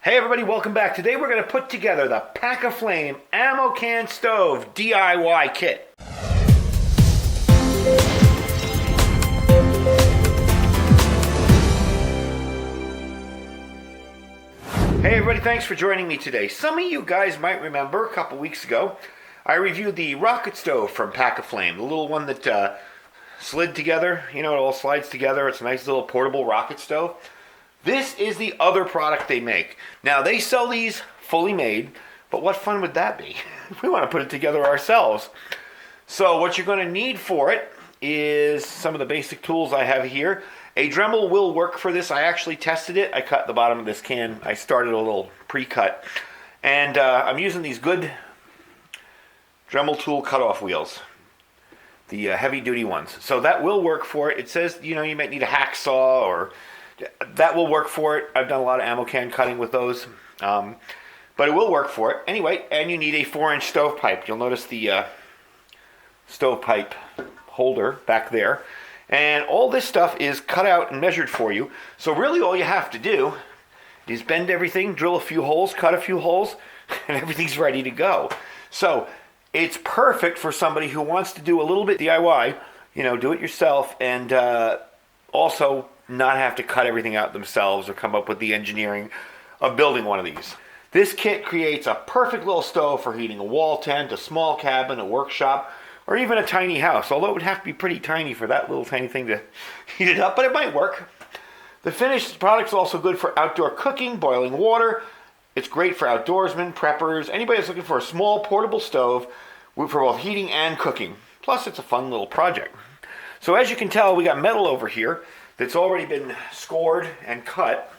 Hey everybody, welcome back. Today we're going to put together the PackAFlame Ammo Can Stove DIY kit. Hey everybody, thanks for joining me today. Some of you guys might remember a couple weeks ago, I reviewed the rocket stove from PackAFlame, the little one that slid together. You know, it all slides together. It's a nice little portable rocket stove. This is the other product they make. Now, they sell these fully made, but what fun would that be? We want to put it together ourselves. So what you're going to need for it is some of the basic tools I have here. A Dremel will work for this. I actually tested it. I cut the bottom of this can. I started a little pre-cut. And I'm using these good Dremel tool cutoff wheels. The heavy-duty ones. So that will work for it. It says, you know, you might need a hacksaw or... That will work for it. I've done a lot of ammo can cutting with those. But it will work for it. Anyway, and you need a 4-inch stovepipe. You'll notice the stovepipe holder back there. And all this stuff is cut out and measured for you. So really all you have to do is bend everything, drill a few holes, cut a few holes, and everything's ready to go. So it's perfect for somebody who wants to do a little bit DIY, you know, do it yourself, and also not have to cut everything out themselves or come up with the engineering of building one of these. This kit creates a perfect little stove for heating a wall tent, a small cabin, a workshop, or even a tiny house, although it would have to be pretty tiny for that little tiny thing to heat it up, but it might work. The finished product's also good for outdoor cooking, boiling water. It's great for outdoorsmen, preppers, anybody that's looking for a small portable stove for both heating and cooking. Plus, it's a fun little project. So as you can tell, we got metal over here that's already been scored and cut.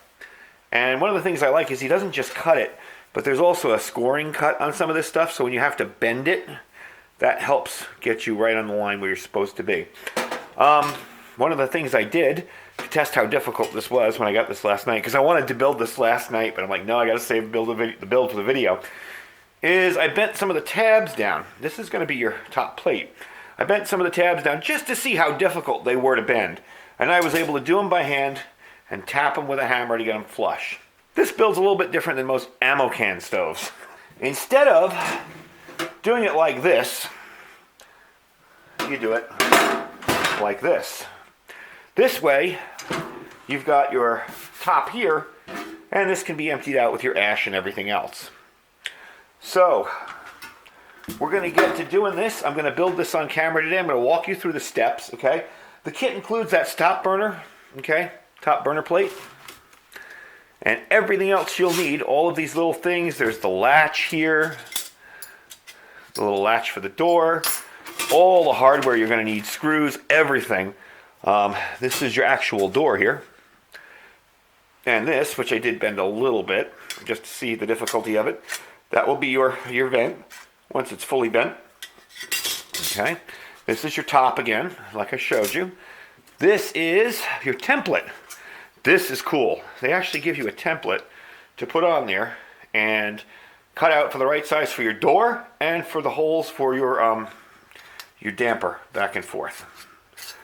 And one of the things I like is he doesn't just cut it, but there's also a scoring cut on some of this stuff, so when you have to bend it, that helps get you right on the line where you're supposed to be. One of the things I did to test how difficult this was when I got this last night, because I wanted to build this last night, but I'm like, no, I got to save the build for the video, is I bent some of the tabs down. This is going to be your top plate. I bent some of the tabs down just to see how difficult they were to bend. And I was able to do them by hand and tap them with a hammer to get them flush. This build's a little bit different than most ammo can stoves. Instead of doing it like this, you do it like this. This way, you've got your top here, and this can be emptied out with your ash and everything else. So, we're going to get to doing this. I'm going to build this on camera today. I'm going to walk you through the steps, okay? The kit includes that top burner, okay? Top burner plate. And everything else you'll need, all of these little things. There's the latch here, the little latch for the door, all the hardware you're going to need, screws, everything. This is your actual door here. And this, which I did bend a little bit, just to see the difficulty of it, that will be your vent once it's fully bent. Okay. This is your top again, like I showed you. This is your template. This is cool. They actually give you a template to put on there and cut out for the right size for your door and for the holes for your damper back and forth.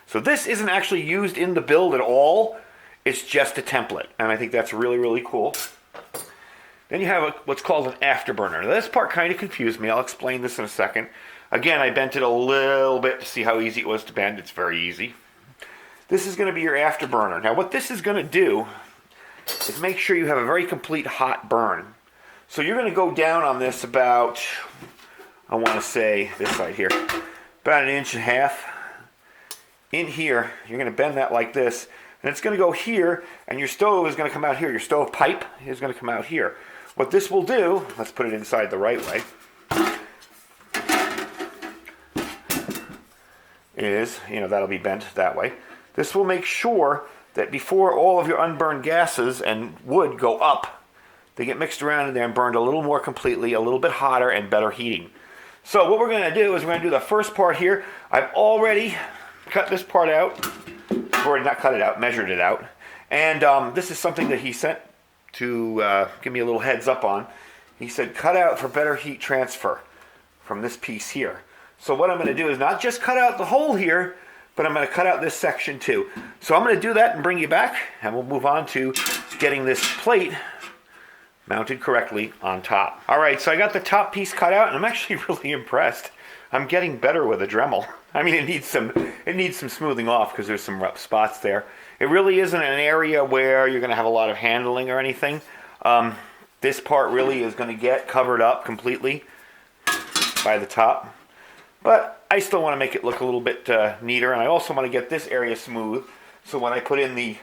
So this isn't actually used in the build at all. It's just a template, and I think that's really, really cool. Then you have what's called an afterburner. Now, this part kind of confused me. I'll explain this in a second. Again, I bent it a little bit to see how easy it was to bend. It's very easy. This is going to be your afterburner. Now, what this is going to do is make sure you have a very complete hot burn. So you're going to go down on this about, I want to say this side here, about 1.5 inches. In here, you're going to bend that like this, and it's going to go here, and your stove is going to come out here. Your stove pipe is going to come out here. What this will do, let's put it inside the right way, is, you know, that'll be bent that way. This will make sure that before all of your unburned gases and wood go up, they get mixed around in there and burned a little more completely, a little bit hotter and better heating. So what we're going to do is we're going to do the first part here. I've already cut this part out. I've already not cut it out, measured it out. And this is something that he sent to give me a little heads up on. He said, cut out for better heat transfer from this piece here. So what I'm going to do is not just cut out the hole here, but I'm going to cut out this section too. So I'm going to do that and bring you back, and we'll move on to getting this plate mounted correctly on top. All right, so I got the top piece cut out, and I'm actually really impressed. I'm getting better with a Dremel. I mean, it needs some smoothing off because there's some rough spots there. It really isn't an area where you're going to have a lot of handling or anything. This part really is going to get covered up completely by the top. But I still want to make it look a little bit neater, and I also want to get this area smooth. So when I put in the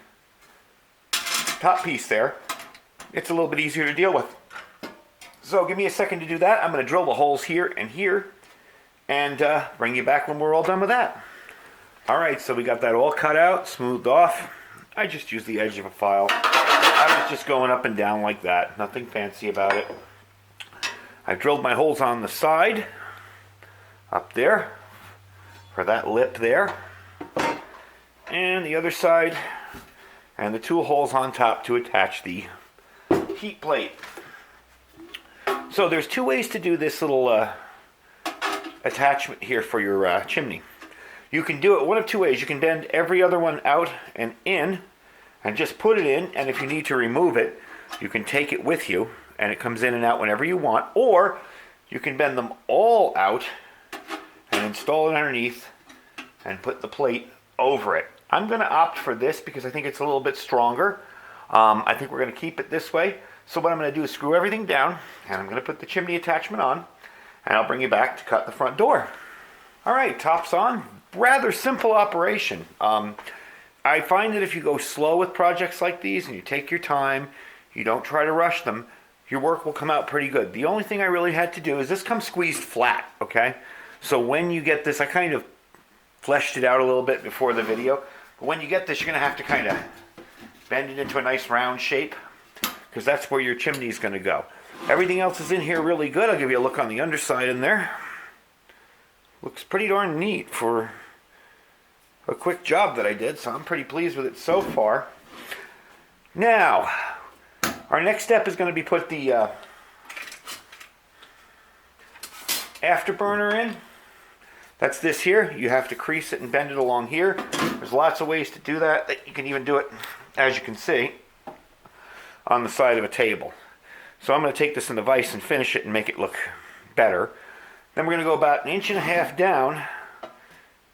top piece there, it's a little bit easier to deal with. So give me a second to do that. I'm going to drill the holes here and here, and bring you back when we're all done with that. All right, so we got that all cut out, smoothed off. I just used the edge of a file. I was just going up and down like that. Nothing fancy about it. I drilled my holes on the side, up there, for that lip there, and the other side, and the 2 holes on top to attach the heat plate. So there's 2 ways to do this little attachment here for your chimney. You can do it one of 2 ways. You can bend every other one out and in and just put it in, and if you need to remove it, you can take it with you and it comes in and out whenever you want, or you can bend them all out and install it underneath and put the plate over it. I'm going to opt for this because I think it's a little bit stronger. I think we're going to keep it this way. So what I'm going to do is screw everything down, and I'm going to put the chimney attachment on, and I'll bring you back to cut the front door. All right, top's on. Rather simple operation. I find that if you go slow with projects like these and you take your time, you don't try to rush them, your work will come out pretty good. The only thing I really had to do is this comes squeezed flat, okay? So when you get this, I kind of fleshed it out a little bit before the video, but when you get this, you're going to have to kind of bend it into a nice round shape, because that's where your chimney is going to go. Everything else is in here really good. I'll give you a look on the underside in there. Looks pretty darn neat for a quick job that I did, so I'm pretty pleased with it so far. Now, our next step is going to be put the afterburner in. That's this here. You have to crease it and bend it along here. There's lots of ways to do that. You can even do it, as you can see, on the side of a table. So I'm going to take this in the vise and finish it and make it look better. Then we're going to go about 1.5 inches down,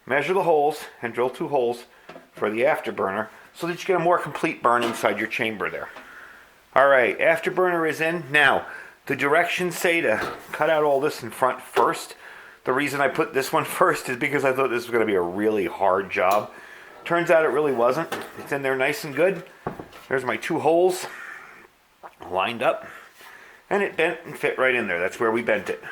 measure the holes, and drill 2 holes for the afterburner so that you get a more complete burn inside your chamber there. All right, afterburner is in. Now, the directions say to cut out all this in front first. The reason I put this one first is because I thought this was going to be a really hard job. Turns out it really wasn't. It's in there nice and good. There's my 2 holes lined up, and it bent and fit right in there. That's where we bent it.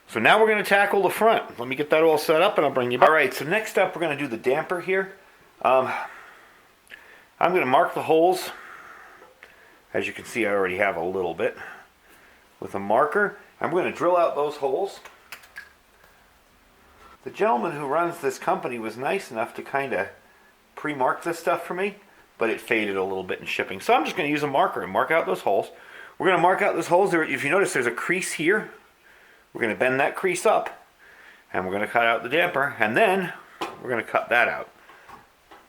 So now we're going to tackle the front. Let me get that all set up and I'll bring you back. All right, so next up we're going to do the damper here. I'm going to mark the holes. As you can see, I already have a little bit with a marker. I'm going to drill out those holes. The gentleman who runs this company was nice enough to kind of pre-mark this stuff for me, but it faded a little bit in shipping. So I'm just going to use a marker and mark out those holes. We're going to mark out those holes. If you notice, there's a crease here. We're going to bend that crease up, and we're going to cut out the damper, and then we're going to cut that out.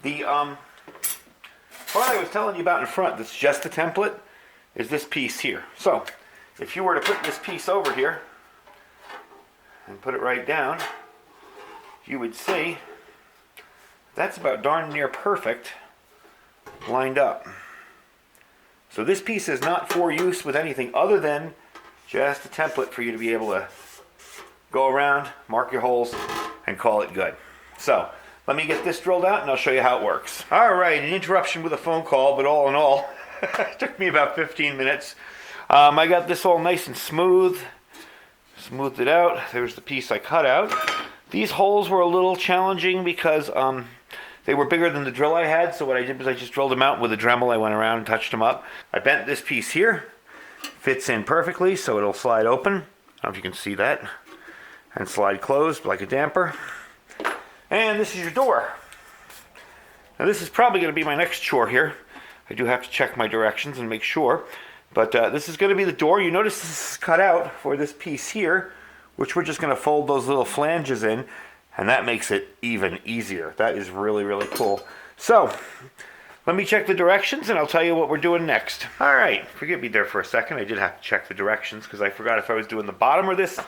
The part I was telling you about in front that's just the template is this piece here. So if you were to put this piece over here and put it right down, you would see that's about darn near perfect lined up. So this piece is not for use with anything other than just a template for you to be able to go around, mark your holes, and call it good. So let me get this drilled out and I'll show you how it works. All right, an interruption with a phone call, but all in all, it took me about 15 minutes. I got this all nice and smooth. Smoothed it out. There's the piece I cut out. These holes were a little challenging because they were bigger than the drill I had, so what I did was I just drilled them out with a Dremel. I went around and touched them up. I bent this piece here. Fits in perfectly, so it'll slide open. I don't know if you can see that. And slide closed like a damper. And this is your door. Now this is probably going to be my next chore here. I do have to check my directions and make sure. But this is going to be the door. You notice this is cut out for this piece here, which we're just going to fold those little flanges in, and that makes it even easier. That is really, really cool. So let me check the directions and I'll tell you what we're doing next. All right, forgive me there for a second. I did have to check the directions because I forgot if I was doing the bottom or this.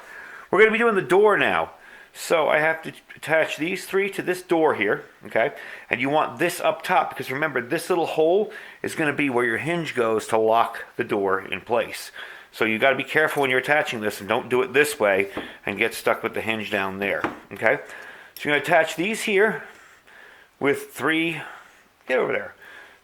We're going to be doing the door now. So I have to attach these three to this door here, okay? And you want this up top because remember, this little hole is going to be where your hinge goes to lock the door in place. So you got to be careful when you're attaching this and don't do it this way and get stuck with the hinge down there, okay? So you're going to attach these here with three, get over there,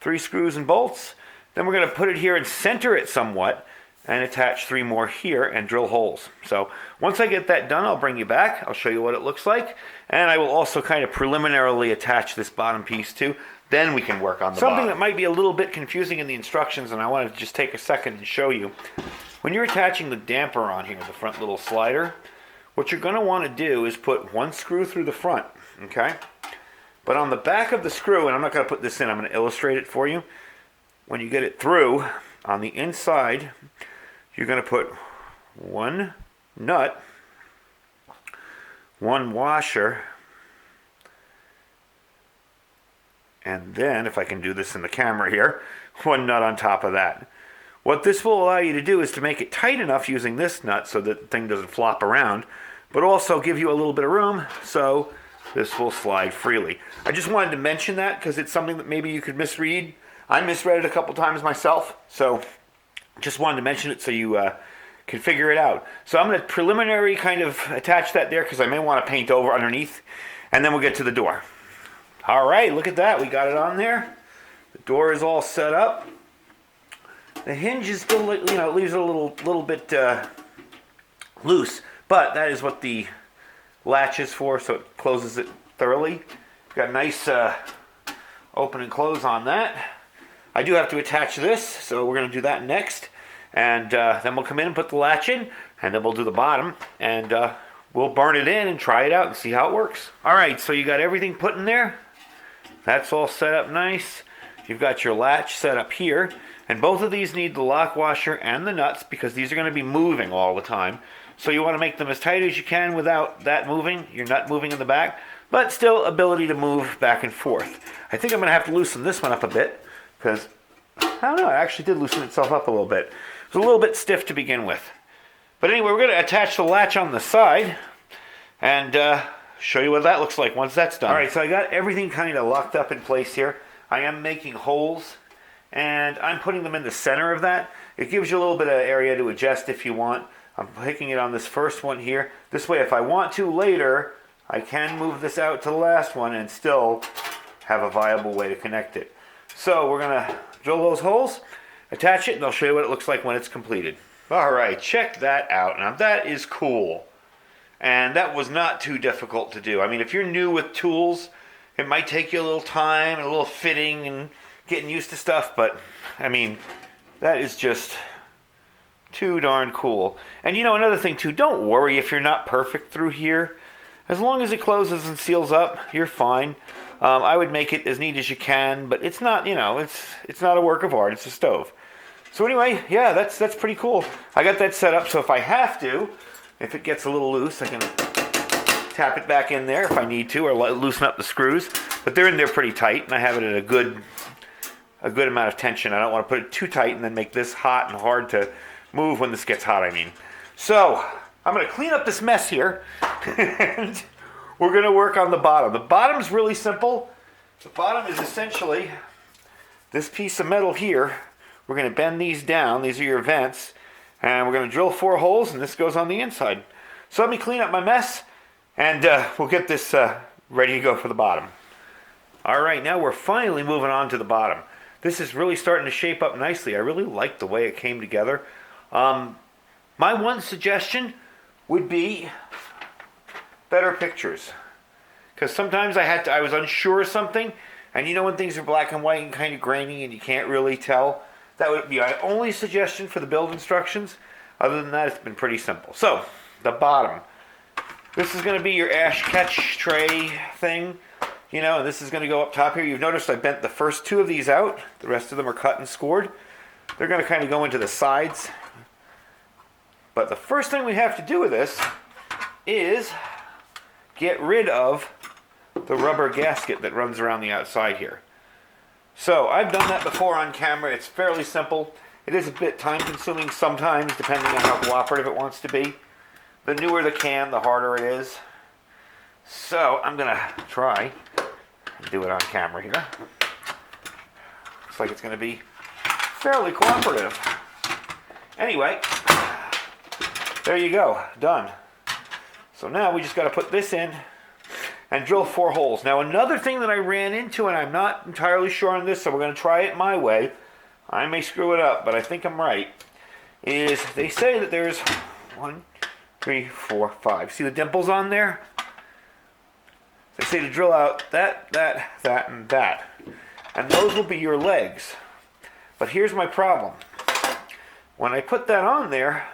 3 screws and bolts. Then we're going to put it here and center it somewhat and attach 3 more here and drill holes. So once I get that done, I'll bring you back. I'll show you what it looks like. And I will also kind of preliminarily attach this bottom piece too. Then we can work on the bottom. Something that might be a little bit confusing in the instructions, and I want to just take a second and show you. When you're attaching the damper on here, the front little slider, what you're going to want to do is put 1 screw through the front, okay? But on the back of the screw, and I'm not going to put this in, I'm going to illustrate it for you. When you get it through, on the inside, you're going to put 1 nut, 1 washer, and then, if I can do this in the camera here, 1 nut on top of that. What this will allow you to do is to make it tight enough using this nut so that the thing doesn't flop around, but also give you a little bit of room so this will slide freely. I just wanted to mention that because it's something that maybe you could misread. I misread it a couple times myself, so just wanted to mention it so you can figure it out. So I'm going to preliminary kind of attach that there because I may want to paint over underneath, and then we'll get to the door. All right, look at that. We got it on there. The door is all set up. The hinge is still, it leaves it a little bit loose, but that is what the latch is for, so it closes it thoroughly. Got a nice open and close on that. I do have to attach this, so we're going to do that next. And then we'll come in and put the latch in, and then we'll do the bottom, and we'll burn it in and try it out and see how it works. All right, so you got everything put in there. That's all set up nice. You've got your latch set up here, and both of these need the lock washer and the nuts because these are going to be moving all the time. So you want to make them as tight as you can without that moving, your nut moving in the back, but still ability to move back and forth. I think I'm going to have to loosen this one up a bit because, I don't know, it actually did loosen itself up a little bit. It was a little bit stiff to begin with. But anyway, we're going to attach the latch on the side and show you what that looks like once that's done. All right, so I got everything kind of locked up in place here. I am making holes, and I'm putting them in the center of that. It gives you a little bit of area to adjust if you want. I'm picking it on this first one here. This way, if I want to later, I can move this out to the last one and still have a viable way to connect it. So we're going to drill those holes, attach it, and I'll show you what it looks like when it's completed. All right, check that out. Now that is cool. And that was not too difficult to do. I mean, if you're new with tools, it might take you a little time and a little fitting and getting used to stuff, but I mean, that is just too darn cool. And you know, another thing too, don't worry if you're not perfect through here. As long as it closes and seals up, you're fine. I would make it as neat as you can, but it's not, it's not a work of art, it's a stove. So anyway, yeah, that's pretty cool. I got that set up, so if I have to, if it gets a little loose, I can tap it back in there if I need to, or loosen up the screws. But they're in there pretty tight, and I have it at a good amount of tension. I don't want to put it too tight and then make this hot and hard to move when this gets hot, I mean. So, I'm going to clean up this mess here, and we're going to work on the bottom. The bottom's really simple. The bottom is essentially this piece of metal here. We're going to bend these down. These are your vents. And we're going to drill 4 holes, and this goes on the inside. So let me clean up my mess, and we'll get this ready to go for the bottom. All right, now we're finally moving on to the bottom. This is really starting to shape up nicely. I really like the way it came together. My one suggestion would be better pictures. Because sometimes I was unsure of something, and you know when things are black and white and kind of grainy and you can't really tell? That would be my only suggestion for the build instructions. Other than that, it's been pretty simple. So, the bottom. This is going to be your ash catch tray thing. And this is going to go up top here. You've noticed I bent the first 2 of these out. The rest of them are cut and scored. They're going to kind of go into the sides. But the first thing we have to do with this is get rid of the rubber gasket that runs around the outside here. So I've done that before on camera. It's fairly simple. It is a bit time consuming sometimes, depending on how cooperative it wants to be. The newer the can, the harder it is. So I'm gonna try and do it on camera here. Looks like it's gonna be fairly cooperative. Anyway, there you go, done. So now we just gotta put this in and drill 4 holes. Now another thing that I ran into, and I'm not entirely sure on this, so we're gonna try it my way. I may screw it up, but I think I'm right, is they say that there's 1, 3, 4, 5. See the dimples on there? They say to drill out that, and that. And those will be your legs. But here's my problem. When I put that on there,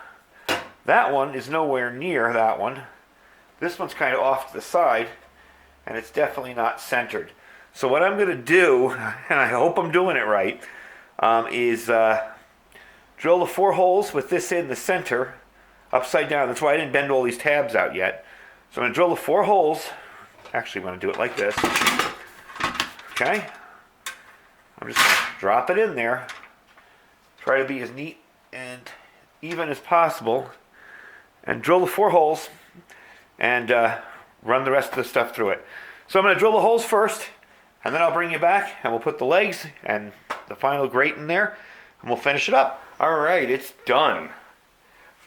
that one is nowhere near that one. This one's kind of off to the side, and it's definitely not centered. So what I'm going to do, and I hope I'm doing it right, is drill the 4 holes with this in the center, upside down. That's why I didn't bend all these tabs out yet. So I'm going to drill the 4 holes. Actually, I'm going to do it like this. Okay? I'm just going to drop it in there. Try to be as neat and even as possible. And drill the 4 holes and run the rest of the stuff through it. So I'm going to drill the holes first, and then I'll bring you back, and we'll put the legs and the final grate in there, and we'll finish it up. All right, it's done.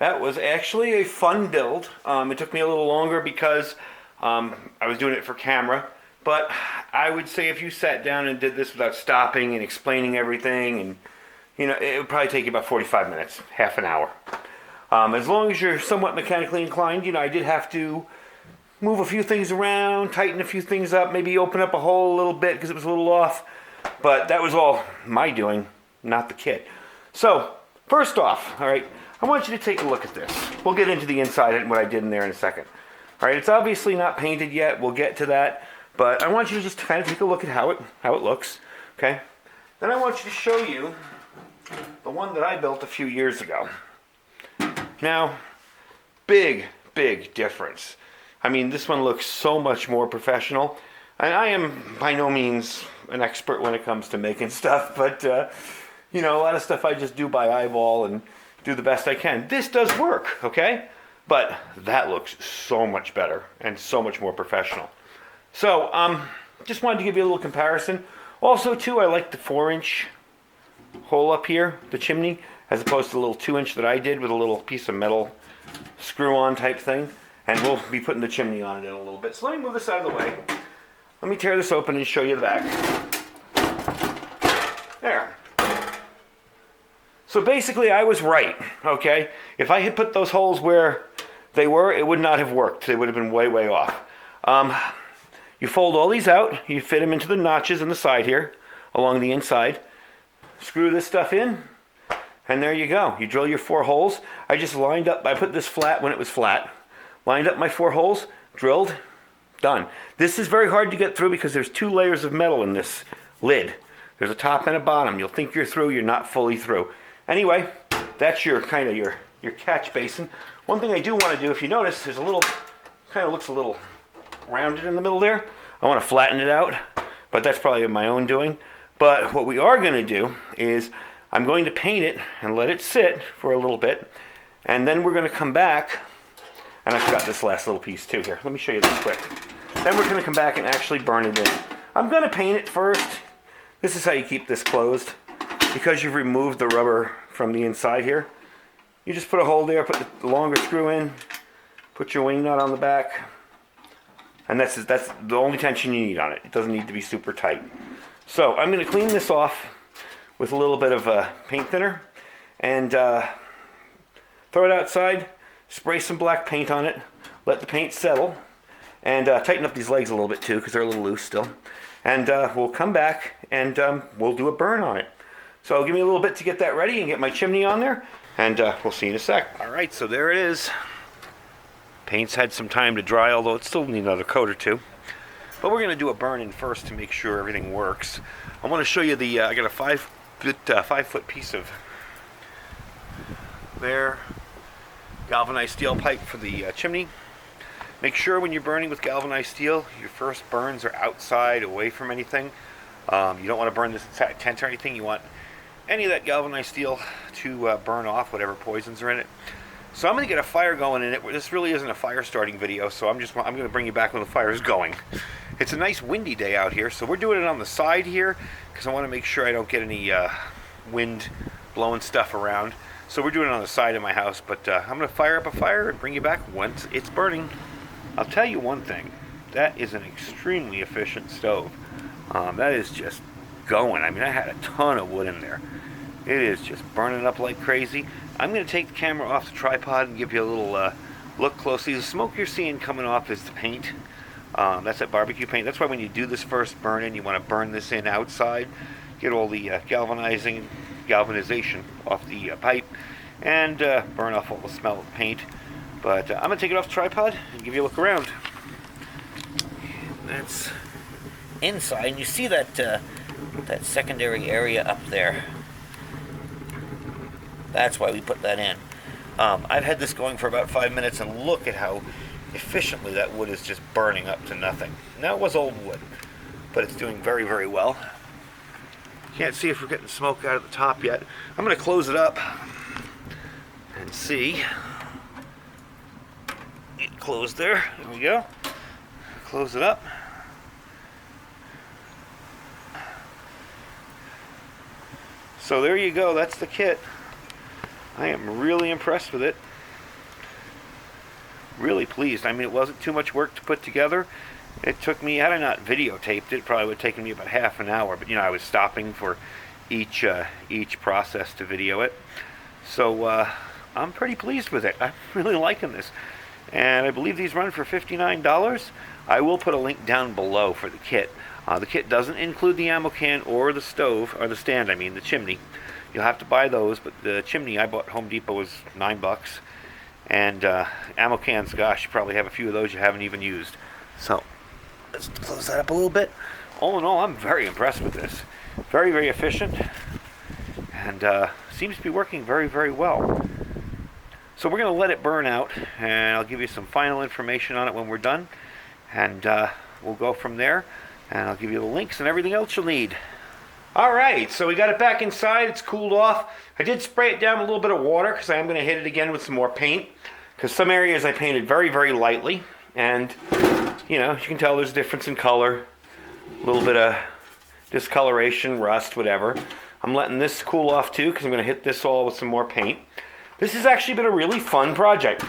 That was actually a fun build. It took me a little longer because I was doing it for camera, but I would say if you sat down and did this without stopping and explaining everything, and it would probably take you about 45 minutes, half an hour. As long as you're somewhat mechanically inclined, I did have to move a few things around, tighten a few things up, maybe open up a hole a little bit because it was a little off, but that was all my doing, not the kit. So, first off, all right, I want you to take a look at this. We'll get into the inside and what I did in there in a second. All right, it's obviously not painted yet. We'll get to that, but I want you to just kind of take a look at how it looks, okay? Then I want you to show you the one that I built a few years ago. Now, big difference. I mean, this one looks so much more professional. And I am by no means an expert when it comes to making stuff, but a lot of stuff I just do by eyeball and do the best I can. This does work, okay? But that looks so much better and so much more professional. So, just wanted to give you a little comparison. Also, too, I like the 4-inch hole up here, the chimney, as opposed to the little 2-inch that I did with a little piece of metal screw-on type thing. And we'll be putting the chimney on it in a little bit. So let me move this out of the way. Let me tear this open and show you the back. There. So basically I was right, okay? If I had put those holes where they were, it would not have worked. They would have been way off. You fold all these out. You fit them into the notches on the side here, along the inside. Screw this stuff in, and there you go. You drill your 4 holes. I just lined up, I put this flat when it was flat. Lined up my 4 holes, drilled, done. This is very hard to get through because there's 2 layers of metal in this lid. There's a top and a bottom. You'll think you're through, you're not fully through. Anyway, that's your kind of your catch basin. One thing I do want to do, if you notice, there's a little, kind of looks a little rounded in the middle there. I want to flatten it out, but that's probably my own doing. But what we are going to do is I'm going to paint it and let it sit for a little bit, and then we're going to come back. And I forgot this last little piece too here. Let me show you this quick. Then we're going to come back and actually burn it in. I'm going to paint it first. This is how you keep this closed. Because you've removed the rubber from the inside here. You just put a hole there, put the longer screw in, put your wing nut on the back. And that's the only tension you need on it. It doesn't need to be super tight. So I'm going to clean this off with a little bit of paint thinner. And throw it outside. Spray some black paint on it, let the paint settle, and tighten up these legs a little bit too because they're a little loose still. And we'll come back and we'll do a burn on it. So give me a little bit to get that ready and get my chimney on there, and we'll see you in a sec. All right, so there it is. Paint's had some time to dry, although it still needs another coat or two. But we're going to do a burn in first to make sure everything works. I want to show you the, I got a 5-foot piece of there. Galvanized steel pipe for the chimney. Make sure when you're burning with galvanized steel, your first burns are outside, away from anything. You don't want to burn this tent or anything. You want any of that galvanized steel to burn off whatever poisons are in it. So I'm going to get a fire going in it. This really isn't a fire starting video, so I'm going to bring you back when the fire is going. It's a nice windy day out here, so we're doing it on the side here because I want to make sure I don't get any wind blowing stuff around. So we're doing it on the side of my house, but I'm going to fire up a fire and bring you back once it's burning. I'll tell you one thing. That is an extremely efficient stove. That is just going. I mean, I had a ton of wood in there. It is just burning up like crazy. I'm going to take the camera off the tripod and give you a little look closely. The smoke you're seeing coming off is the paint. That's that barbecue paint. That's why when you do this first burn in, you want to burn this in outside. Get all the galvanization off the pipe and burn off all the smell of the paint. But I'm going to take it off the tripod and give you a look around. That's inside. And you see that that secondary area up there. That's why we put that in. I've had this going for about 5 minutes, and look at how efficiently that wood is just burning up to nothing. Now, it was old wood, but it's doing very, very well. Can't see if we're getting smoke out of the top yet. I'm going to close it up and see. Get closed there. There we go. Close it up. So there you go. That's the kit. I am really impressed with it. Really pleased. I mean, it wasn't too much work to put together. It took me, had I not videotaped it, probably would have taken me about half an hour. But, you know, I was stopping for each process to video it. So I'm pretty pleased with it. I'm really liking this. And I believe these run for $59. I will put a link down below for the kit. The kit doesn't include the ammo can or the stove, or the stand, I mean, the chimney. You'll have to buy those, but the chimney I bought at Home Depot was $9. And ammo cans, gosh, you probably have a few of those you haven't even used. So let's close that up a little bit. All in all, I'm very impressed with this. Very, very efficient, and seems to be working very, very well. So we're going to let it burn out, and I'll give you some final information on it when we're done. And we'll go from there, and I'll give you the links and everything else you'll need. Alright, so we got it back inside. It's cooled off. I did spray it down with a little bit of water because I am going to hit it again with some more paint. Because some areas I painted very, very lightly. And, you know, you can tell there's a difference in color. A little bit of discoloration, rust, whatever. I'm letting this cool off too because I'm going to hit this all with some more paint. This has actually been a really fun project.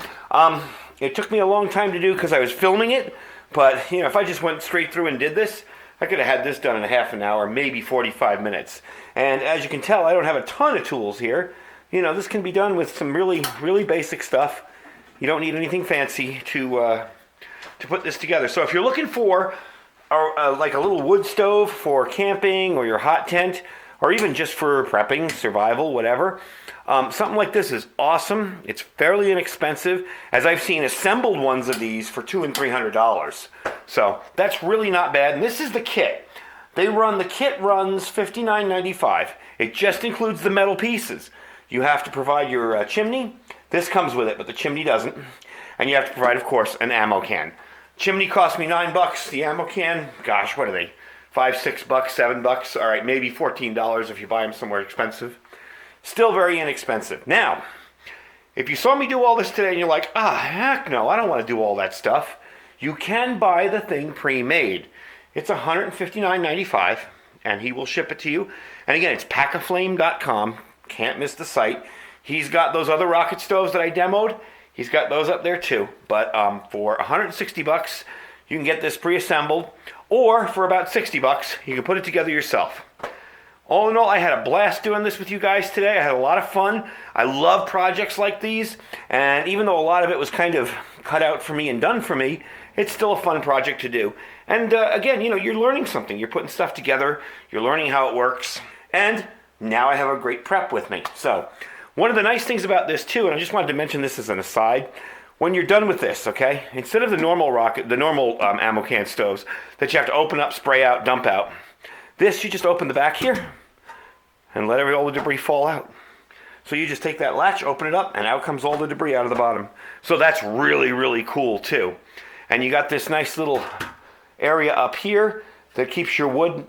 It took me a long time to do because I was filming it. But, you know, if I just went straight through and did this, I could have had this done in a half an hour, maybe 45 minutes. And as you can tell, I don't have a ton of tools here. You know, this can be done with some really, really basic stuff. You don't need anything fancy to put this together. So if you're looking for like a little wood stove for camping or your hot tent, or even just for prepping, survival, whatever, something like this is awesome. It's fairly inexpensive, as I've seen assembled ones of these for $200 and $300. So that's really not bad. And this is the kit. The kit runs $59.95. It just includes the metal pieces. You have to provide your chimney. This comes with it, but the chimney doesn't. And you have to provide, of course, an ammo can. Chimney cost me $9. The ammo can, gosh, what are they? $5, $6, $7. All right, maybe $14 if you buy them somewhere expensive. Still very inexpensive. Now, if you saw me do all this today and you're like, heck no, I don't want to do all that stuff, you can buy the thing pre-made. It's $159.95, and he will ship it to you. And again, it's PackAFlame.com. Can't miss the site. He's got those other rocket stoves that I demoed. He's got those up there too. But for $160, you can get this pre-assembled. Or for about $60, you can put it together yourself. All in all, I had a blast doing this with you guys today. I had a lot of fun. I love projects like these. And even though a lot of it was kind of cut out for me and done for me, it's still a fun project to do. And again, you know, you're learning something. You're putting stuff together. You're learning how it works. And now I have a great prep with me. So one of the nice things about this too, and I just wanted to mention this as an aside, when you're done with this, okay, instead of the normal ammo can stoves that you have to open up, spray out, dump out, this you just open the back here and let all the debris fall out. So you just take that latch, open it up, and out comes all the debris out of the bottom. So that's really, really cool too. And you got this nice little area up here that keeps your wood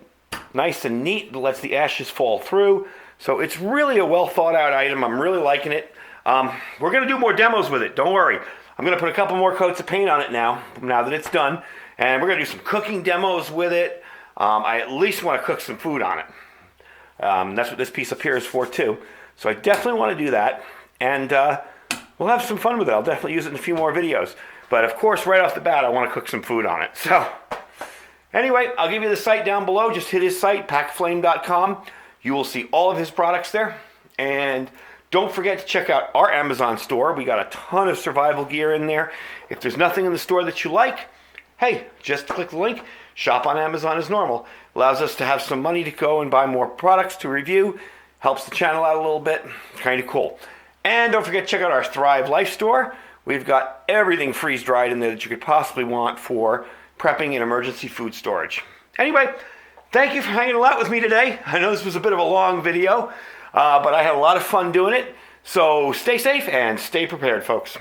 nice and neat. It lets the ashes fall through. So it's really a well thought out item. I'm really liking it. We're going to do more demos with it. Don't worry. I'm going to put a couple more coats of paint on it now that it's done. And we're going to do some cooking demos with it. I at least want to cook some food on it. That's what this piece up here is for too. So I definitely want to do that. And we'll have some fun with it. I'll definitely use it in a few more videos. But of course, right off the bat, I want to cook some food on it. So anyway, I'll give you the site down below. Just hit his site, PackAFlame.com. You will see all of his products there. And don't forget to check out our Amazon store. We got a ton of survival gear in there. If there's nothing in the store that you like, hey, just click the link. Shop on Amazon as normal. Allows us to have some money to go and buy more products to review. Helps the channel out a little bit. Kind of cool. And don't forget to check out our Thrive Life store. We've got everything freeze-dried in there that you could possibly want for prepping and emergency food storage. Anyway, thank you for hanging out with me today. I know this was a bit of a long video, but I had a lot of fun doing it. So stay safe and stay prepared, folks.